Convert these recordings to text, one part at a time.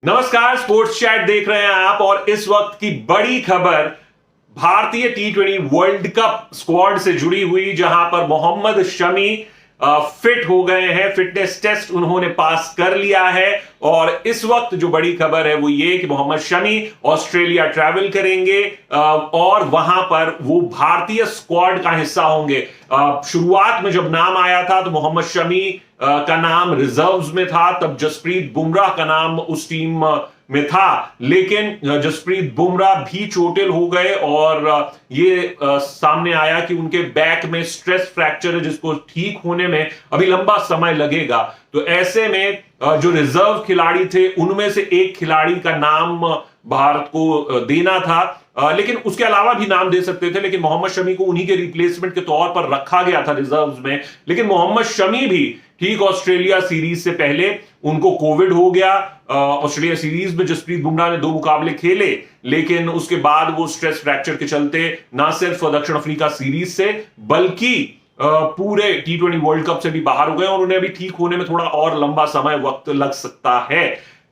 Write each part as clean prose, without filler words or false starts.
नमस्कार, sports chat देख रहे हैं आप। और इस वक्त की बड़ी खबर भारतीय टी20 वर्ल्ड कप स्क्वाड से जुड़ी हुई, जहां पर मोहम्मद शमी फिट हो गए हैं। फिटनेस टेस्ट उन्होंने पास कर लिया है। और इस वक्त जो बड़ी खबर है वो ये कि मोहम्मद शमी ऑस्ट्रेलिया ट्रैवल करेंगे और वहां पर वो भारतीय स्क्वाड का हिस्सा होंगे। शुरुआत में जब नाम आया था तो मोहम्मद शमी का नाम रिजर्व्स में था, तब जसप्रीत बुमराह का नाम उस टीम में था, लेकिन जसप्रीत बुमराह भी चोटिल हो गए और ये सामने आया कि उनके बैक में स्ट्रेस फ्रैक्चर है, जिसको ठीक होने में अभी लंबा समय लगेगा। तो ऐसे में जो रिजर्व खिलाड़ी थे उनमें से एक खिलाड़ी का नाम भारत को देना था, लेकिन उसके अलावा भी नाम दे सकते थे, लेकिन मोहम्मद शमी को उन्हीं के रिप्लेसमेंट के तौर पर रखा गया था रिजर्व्स में। लेकिन मोहम्मद शमी भी ठीक ऑस्ट्रेलिया सीरीज से पहले उनको कोविड हो गया। ऑस्ट्रेलिया सीरीज में जसप्रीत बुमराह ने 2 मुकाबले खेले, लेकिन उसके बाद वो स्ट्रेस फ्रैक्चर के चलते ना सिर्फ दक्षिण अफ्रीका सीरीज से बल्कि पूरे टी20 वर्ल्ड कप से भी बाहर हो गए और उन्हें अभी ठीक होने में थोड़ा और लंबा समय वक्त लग सकता है।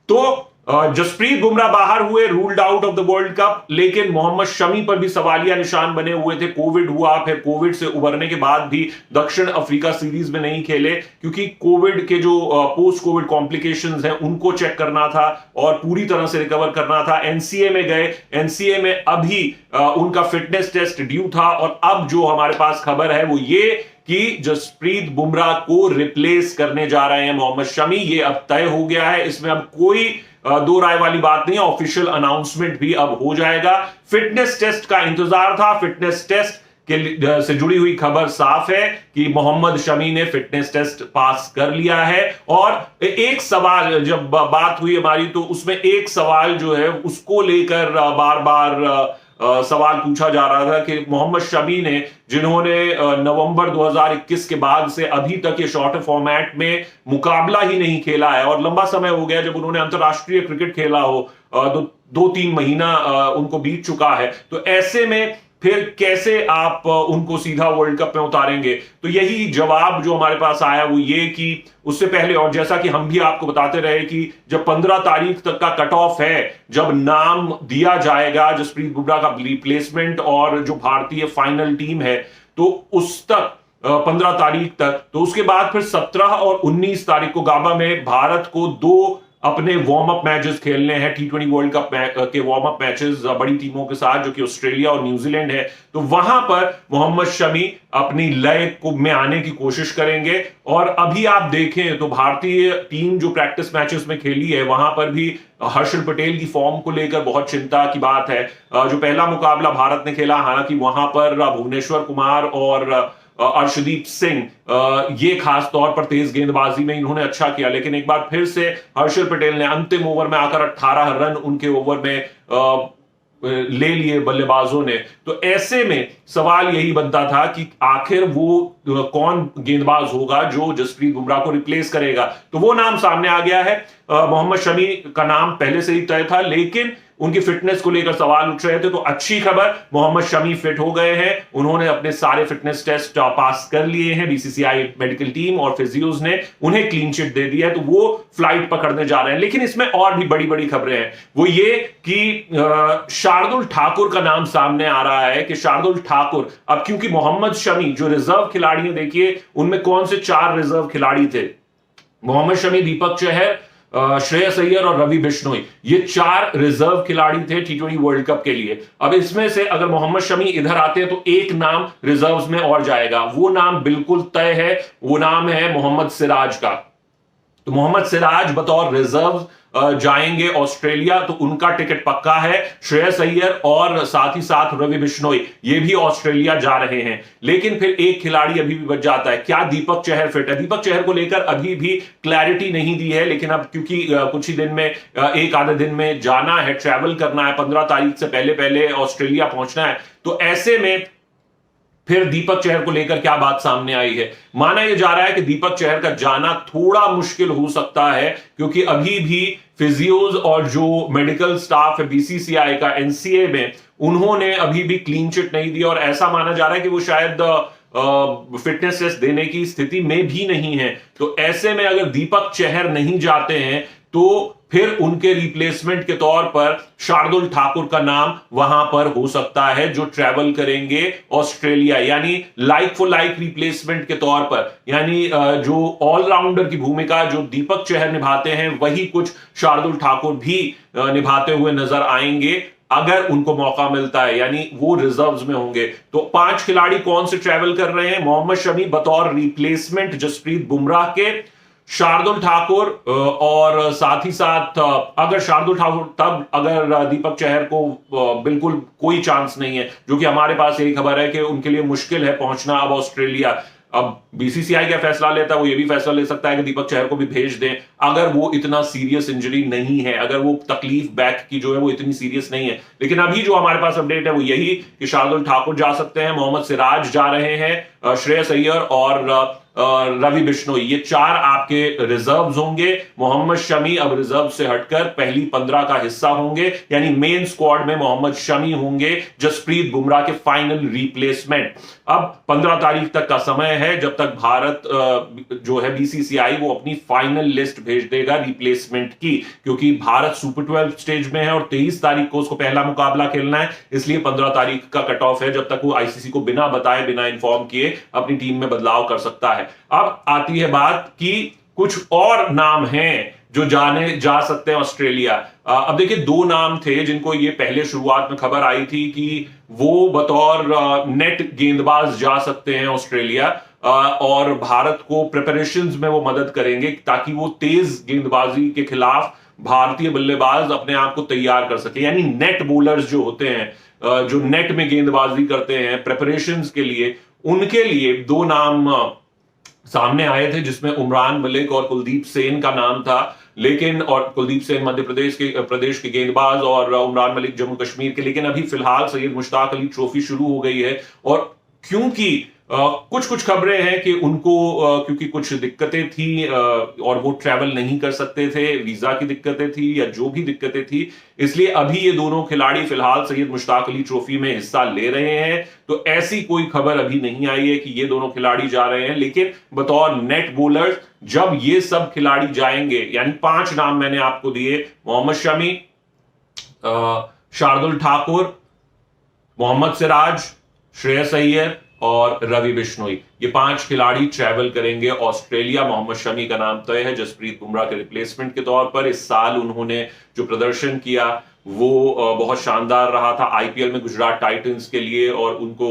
तो जसप्रीत बुमराह बाहर हुए, ruled out of the world cup, लेकिन मोहम्मद शमी पर भी सवालिया निशान बने हुए थे। कोविड हुआ, फिर कोविड से उबरने के बाद भी दक्षिण अफ्रीका सीरीज में नहीं खेले, क्योंकि कोविड के जो पोस्ट कोविड कॉम्प्लिकेशंस हैं उनको चेक करना था और पूरी तरह से रिकवर करना था। एनसीए में गए, एनसीए में अभी उनका फिटनेस टेस्ट ड्यू था और अब जो हमारे पास खबर है वो ये कि जसप्रीत बुमराह को रिप्लेस करने जा रहे हैं मोहम्मद शमी। ये अब तय हो गया है, इसमें अब कोई दो राय वाली बात नहीं है। ऑफिशियल अनाउंसमेंट भी अब हो जाएगा। फिटनेस टेस्ट का इंतजार था, फिटनेस टेस्ट के से जुड़ी हुई खबर साफ है कि मोहम्मद शमी ने फिटनेस टेस्ट पास कर लिया है। और एक सवाल जब बात हुई हमारी, तो उसमें एक सवाल जो है उसको लेकर बार बार सवाल पूछा जा रहा था कि मोहम्मद शमी ने, जिन्होंने नवंबर 2021 के बाद से अभी तक ये शॉर्टर फॉर्मेट में मुकाबला ही नहीं खेला है और लंबा समय हो गया जब उन्होंने अंतरराष्ट्रीय क्रिकेट खेला हो, तो 2-3 महीना उनको बीत चुका है, तो ऐसे में फिर कैसे आप उनको सीधा वर्ल्ड कप में उतारेंगे? तो यही जवाब जो हमारे पास आया वो ये कि उससे पहले, और जैसा कि हम भी आपको बताते रहे कि जब 15 तारीख तक का कट ऑफ है, जब नाम दिया जाएगा जसप्रीत बुमराह का रिप्लेसमेंट और जो भारतीय फाइनल टीम है, तो उस तक 15 तारीख तक, तो उसके बाद फिर 17 और 19 तारीख को गाबा में भारत को 2 अपने वार्म अप मैचेस खेलने हैं, टी20 वर्ल्ड कप के वार्म अप मैचेस बड़ी टीमों के साथ, जो कि ऑस्ट्रेलिया और न्यूजीलैंड है। तो वहां पर मोहम्मद शमी अपनी लय को में आने की कोशिश करेंगे। और अभी आप देखें तो भारतीय टीम जो प्रैक्टिस मैचेस में खेली है, वहां पर भी हर्षल पटेल की फॉर्म को लेकर बहुत चिंता की बात है। जो पहला मुकाबला भारत ने खेला, हालांकि वहां पर भुवनेश्वर कुमार और अर्शदीप सिंह ये खास तौर पर तेज गेंदबाजी में इन्होंने अच्छा किया, लेकिन एक बार फिर से हर्षल पटेल ने अंतिम ओवर में आकर 18 रन उनके ओवर में ले लिए बल्लेबाजों ने। तो ऐसे में सवाल यही बनता था कि आखिर वो कौन गेंदबाज होगा जो जसप्रीत बुमराह को रिप्लेस करेगा। तो वो नाम सामने आ गया है। मोहम्मद शमी का नाम पहले से ही तय था, लेकिन उनकी फिटनेस को लेकर सवाल उठ रहे थे। तो अच्छी खबर, मोहम्मद शमी फिट हो गए हैं। उन्होंने अपने सारे फिटनेस टेस्ट पास कर लिए हैं। बीसीसीआई मेडिकल टीम और फिजियोज ने उन्हें क्लीन चिट दे दिया है, तो वो फ्लाइट पकड़ने जा रहे हैं। लेकिन इसमें और भी बड़ी बड़ी खबरें हैं। वो ये कि शार्दुल ठाकुर का नाम सामने आ रहा है कि शार्दुल ठाकुर, अब क्योंकि मोहम्मद शमी जो रिजर्व खिलाड़ी हैं, देखिए उनमें कौन से 4 रिजर्व खिलाड़ी थे, मोहम्मद शमी, दीपक चहर, श्रेयस अय्यर और रवि बिश्नोई, ये 4 रिजर्व खिलाड़ी थे टी20 वर्ल्ड कप के लिए। अब इसमें से अगर मोहम्मद शमी इधर आते हैं तो एक नाम रिजर्व्स में और जाएगा। वो नाम बिल्कुल तय है, वो नाम है मोहम्मद सिराज का। तो मोहम्मद सिराज बतौर रिजर्व जाएंगे ऑस्ट्रेलिया, तो उनका टिकट पक्का है। श्रेयस अय्यर और साथ ही साथ रवि बिश्नोई ये भी ऑस्ट्रेलिया जा रहे हैं। लेकिन फिर एक खिलाड़ी अभी भी बच जाता है, क्या दीपक चहर फिट है? दीपक चहर को लेकर अभी भी क्लैरिटी नहीं दी है, लेकिन अब क्योंकि कुछ ही दिन में, एक आधे दिन में जाना है, ट्रैवल करना है, 15 तारीख से पहले पहले ऑस्ट्रेलिया पहुंचना है, तो ऐसे में फिर दीपक चहर को लेकर क्या बात सामने आई है? माना यह जा रहा है कि दीपक चहर का जाना थोड़ा मुश्किल हो सकता है, क्योंकि अभी भी फिजियोज और जो मेडिकल स्टाफ है बीसीसीआई का एनसीए में, उन्होंने अभी भी क्लीन चिट नहीं दिया और ऐसा माना जा रहा है कि वो शायद फिटनेस टेस्ट देने की स्थिति में भी नहीं है। तो ऐसे में अगर दीपक चहर नहीं जाते हैं तो फिर उनके रिप्लेसमेंट के तौर पर शार्दुल ठाकुर का नाम वहां पर हो सकता है, जो ट्रैवल करेंगे ऑस्ट्रेलिया, यानी लाइक फॉर लाइक रिप्लेसमेंट के तौर पर, यानी जो ऑलराउंडर की भूमिका जो दीपक चहर निभाते हैं वही कुछ शार्दुल ठाकुर भी निभाते हुए नजर आएंगे अगर उनको मौका मिलता है, यानी वो रिजर्व्स में होंगे। तो 5 खिलाड़ी कौन से ट्रैवल कर रहे हैं? मोहम्मद शमी बतौर रिप्लेसमेंट जसप्रीत बुमराह के, शार्दुल ठाकुर और साथ ही साथ अगर शार्दुल ठाकुर तब अगर दीपक चहर को बिल्कुल कोई चांस नहीं है, जो कि हमारे पास यही खबर है कि उनके लिए मुश्किल है पहुंचना अब ऑस्ट्रेलिया। अब बीसीसीआई क्या फैसला लेता है, वो ये भी फैसला ले सकता है कि दीपक चहर को भी भेज दें अगर वो इतना सीरियस इंजरी नहीं है, अगर वो तकलीफ बैक की जो है वो इतनी सीरियस नहीं है। लेकिन अभी जो हमारे पास अपडेट है वो यही कि शार्दुल ठाकुर जा सकते हैं, मोहम्मद सिराज जा रहे हैं, श्रेयस अय्यर और रवि बिश्नोई, ये 4 आपके रिजर्व्स होंगे। मोहम्मद शमी अब रिजर्व से हटकर पहली 15 का हिस्सा होंगे, यानी मेन स्क्वाड में मोहम्मद शमी होंगे, जसप्रीत बुमराह के फाइनल रिप्लेसमेंट। अब 15 तारीख तक का समय है जब तक भारत जो है बीसीसीआई वो अपनी फाइनल लिस्ट भेज देगा रिप्लेसमेंट की, क्योंकि भारत सुपर 12 स्टेज में है और 23 तारीख को उसको पहला मुकाबला खेलना है, इसलिए 15 तारीख का कट ऑफ है जब तक वो आईसीसी को बिना बताए बिना इन्फॉर्म किए अपनी टीम में बदलाव कर सकता है। अब आती है बात कि कुछ और नाम हैं जो जा सकते हैं ऑस्ट्रेलिया। अब देखिए 2 नाम थे जिनको ये पहले शुरुआत में खबर आई थी कि वो बतौर नेट गेंदबाज जा सकते हैं ऑस्ट्रेलिया और भारत को प्रिपरेशंस में वो मदद करेंगे ताकि वो तेज गेंदबाजी के खिलाफ भारतीय बल्लेबाज अपने आप को तैयार कर सके, यानी नेट बॉलर्स जो होते हैं जो नेट में गेंदबाजी करते हैं प्रिपरेशंस के लिए, उनके लिए 2 नाम सामने आए थे जिसमें उमरान मलिक और कुलदीप सेन का नाम था। लेकिन और कुलदीप सेन मध्य प्रदेश के गेंदबाज और उमरान मलिक जम्मू कश्मीर के। लेकिन अभी फिलहाल सैयद मुश्ताक अली ट्रॉफी शुरू हो गई है और क्योंकि कुछ खबरें हैं कि उनको क्योंकि कुछ दिक्कतें थी और वो ट्रैवल नहीं कर सकते थे, वीजा की दिक्कतें थी या जो भी दिक्कतें थी, इसलिए अभी ये दोनों खिलाड़ी फिलहाल सैयद मुश्ताक अली ट्रॉफी में हिस्सा ले रहे हैं। तो ऐसी कोई खबर अभी नहीं आई है कि ये दोनों खिलाड़ी जा रहे हैं, लेकिन बतौर नेट बॉलर जब ये सब खिलाड़ी जाएंगे, यानी 5 नाम मैंने आपको दिए, मोहम्मद शमी, शार्दुल ठाकुर, मोहम्मद सिराज, श्रेयस अय्यर और रवि बिश्नोई, ये 5 खिलाड़ी ट्रैवल करेंगे ऑस्ट्रेलिया। मोहम्मद शमी का नाम तय है जसप्रीत बुमराह के रिप्लेसमेंट के तौर पर। इस साल उन्होंने जो प्रदर्शन किया वो बहुत शानदार रहा था आईपीएल में गुजरात टाइटंस के लिए और उनको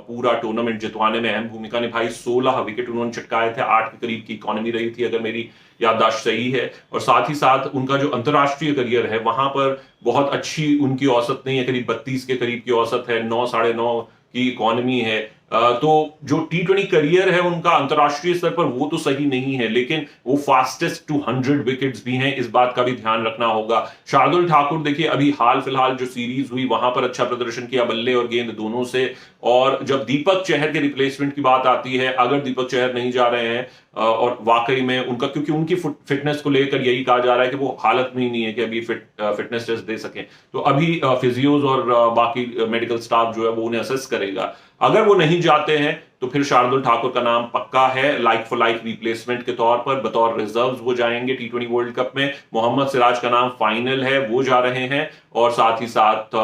पूरा टूर्नामेंट जितवाने में अहम भूमिका निभाई। 16 विकेट उन्होंने चटकाए थे, 8 के करीब की इकॉनमी रही थी अगर मेरी याददाश्त सही है। और साथ ही साथ उनका जो अंतर्राष्ट्रीय करियर है वहां पर बहुत अच्छी उनकी औसत नहीं है, करीब 32 के करीब की औसत है, 9 साढ़े 9 की इकॉनमी है। तो जो T20 करियर है उनका अंतर्राष्ट्रीय स्तर पर वो तो सही नहीं है, लेकिन वो फास्टेस्ट टू 100 विकेट्स भी हैं, इस बात का भी ध्यान रखना होगा। शार्दुल ठाकुर देखिए अभी हाल फिलहाल जो सीरीज हुई वहां पर अच्छा प्रदर्शन किया बल्ले और गेंद दोनों से। और जब दीपक चहर के रिप्लेसमेंट की बात आती है, अगर दीपक चहर नहीं जा रहे हैं और वाकई में उनका, क्योंकि उनकी फिटनेस को लेकर यही कहा जा रहा है कि वो हालत में ही नहीं है कि अभी फिटनेस टेस्ट दे सकें, तो अभी फिजियोज और बाकी मेडिकल स्टाफ जो है वो उन्हें असेस करेगा। अगर वो नहीं जाते हैं तो फिर शार्दुल ठाकुर का नाम पक्का है लाइक फॉर लाइक रिप्लेसमेंट के तौर पर, बतौर रिजर्व्स वो जाएंगे T20 वर्ल्ड कप में। मोहम्मद सिराज का नाम फाइनल है, वो जा रहे हैं और साथ ही साथ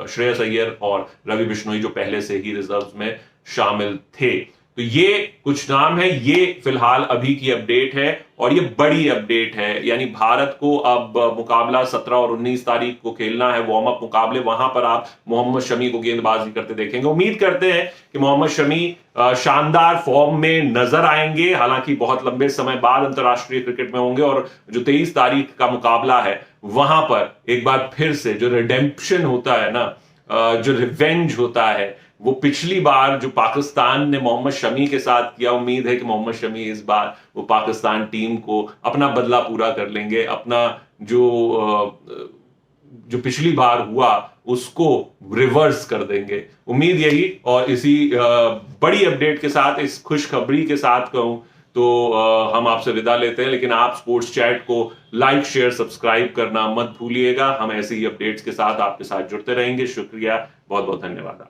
श्रेयस अय्यर और रवि बिश्नोई जो पहले से ही रिजर्व्स में शामिल थे। तो ये कुछ नाम है, ये फिलहाल अभी की अपडेट है और ये बड़ी अपडेट है। यानी भारत को अब मुकाबला 17 और 19 तारीख को खेलना है, वार्म अप मुकाबले, वहां पर आप मोहम्मद शमी को गेंदबाजी करते देखेंगे। उम्मीद करते हैं कि मोहम्मद शमी शानदार फॉर्म में नजर आएंगे, हालांकि बहुत लंबे समय बाद अंतरराष्ट्रीय क्रिकेट में होंगे और जो 23 तारीख का मुकाबला है वहां पर एक बार फिर से जो रिडेम्पशन होता है ना, जो रिवेंज होता है, वो पिछली बार जो पाकिस्तान ने मोहम्मद शमी के साथ किया, उम्मीद है कि मोहम्मद शमी इस बार वो पाकिस्तान टीम को अपना बदला पूरा कर लेंगे, अपना जो पिछली बार हुआ उसको रिवर्स कर देंगे। उम्मीद यही, और इसी बड़ी अपडेट के साथ, इस खुशखबरी के साथ कहूं तो हम आपसे विदा लेते हैं। लेकिन आप स्पोर्ट्स चैट को लाइक शेयर सब्सक्राइब करना मत भूलिएगा। हम ऐसे ही अपडेट्स के साथ आपके साथ जुड़ते रहेंगे। शुक्रिया, बहुत बहुत धन्यवाद।